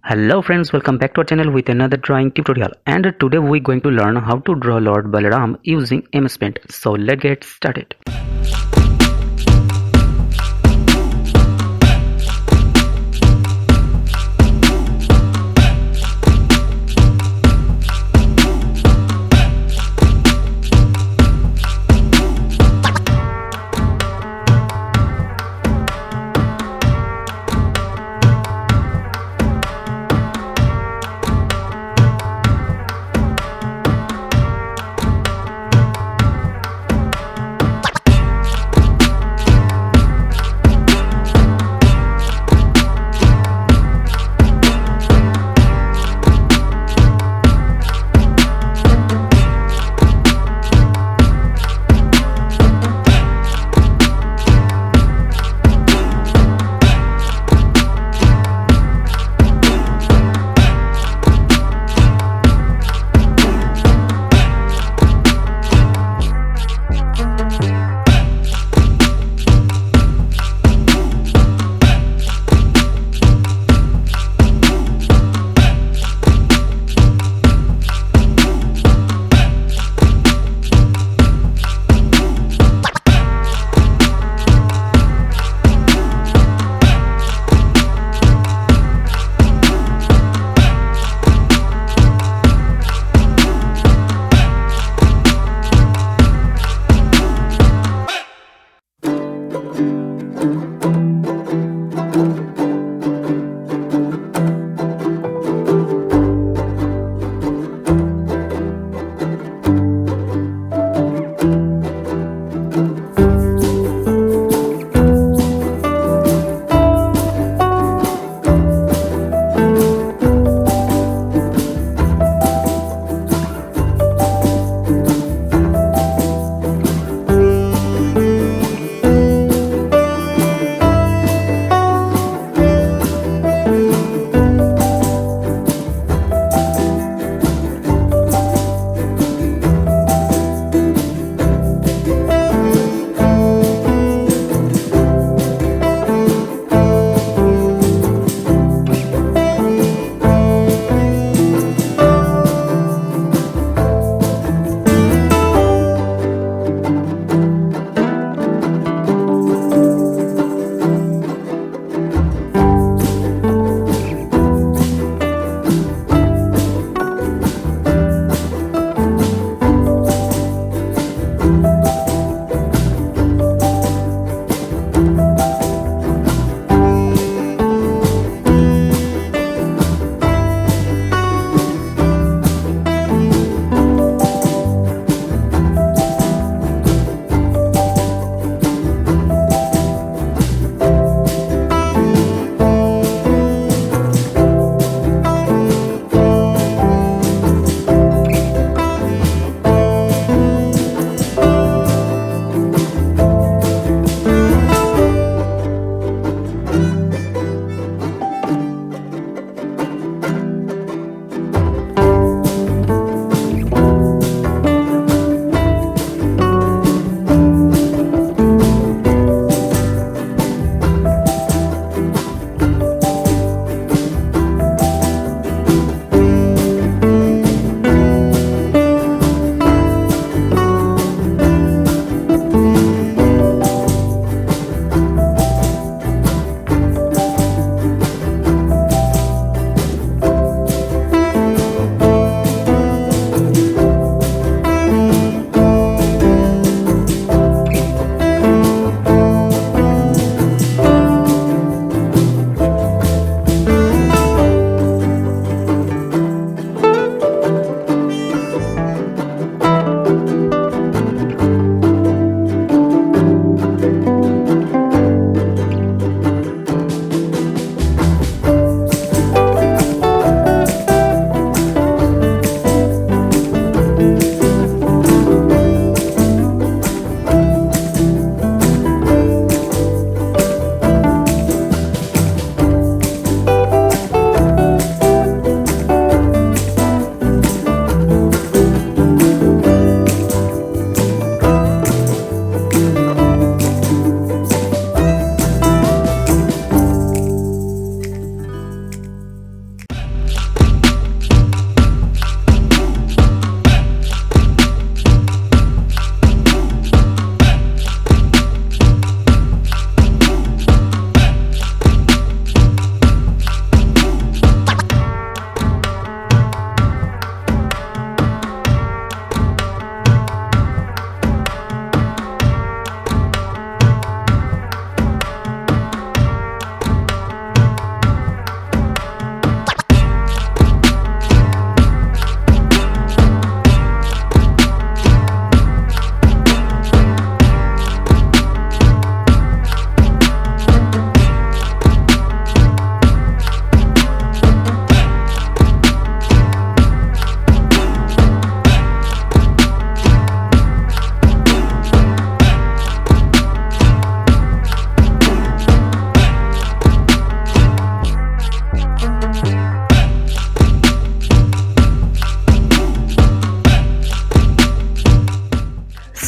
Hello friends, welcome back to our channel with another drawing tutorial, and today we're going to learn how to draw Lord Balram using MSPaint. So let's get started.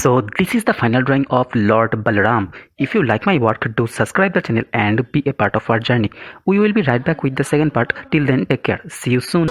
So this is the final drawing of Lord Balaram. If you like my work, do subscribe the channel and be a part of our journey. We will be right back with the second part. Till then, take care. See you soon.